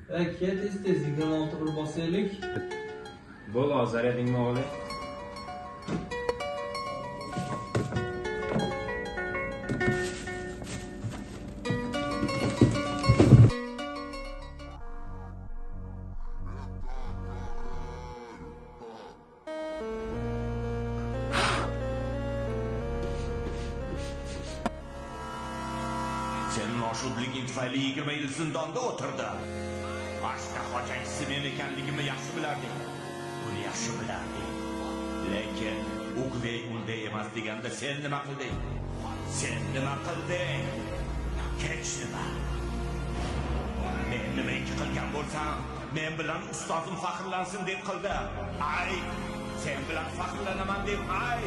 Aka tez 26 bir bosaylik. Bo'l hozir edingmi o'g'li? Senin noshudliging tufayli 20 yil zindonda o'tirdi. Boshqa xo'jayisi men ekanligimni yaxshi bilarding. Buni yaxshi bilarding. Lekin Ugvey unday emas deganda sen nima qilding? Sen nima qilding? Kech nima? Men nimaiki qilgan bo'lsam, men bilan ustozim faxrlansin deb qildi. Ay, sen bilan faxrlanaman deb ay.